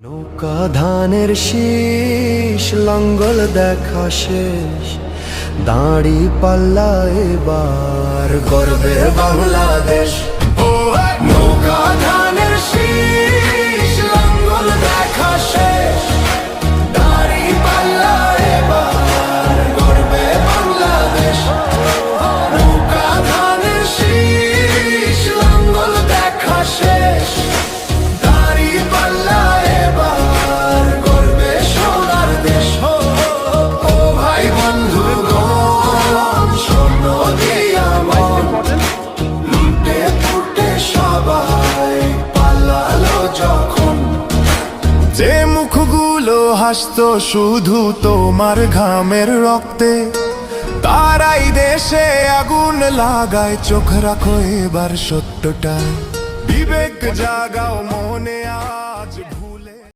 নৌকা ধানের শীষ লাঙ্গল দেখা শেষ, দাঁড়ি পাল্লা এবার গর্বে বাংলাদেশ। নৌকা ধানের শীষ লাঙ্গল দেখা শেষ, দাঁড়ি পাল্লা এবার গর্বে বাংলাদেশ। নৌকা ধানের শীষ লাঙ্গল দেখা শেষ, দাঁড়ি পাল্লা এবার গর্বে সোনার দেশ। ও ভাই বন্ধুগণ, স্বর্ণ দিয়া মন লুটে পুটে সবাই পালালো যখন। যে মুখগুলো হাসতো শুধু তোমার ঘামের রক্তে, তারাই দেশে আগুন লাগায়। চোখ রাখো এবার সত্যটা, বিবেক জাগাও মনে।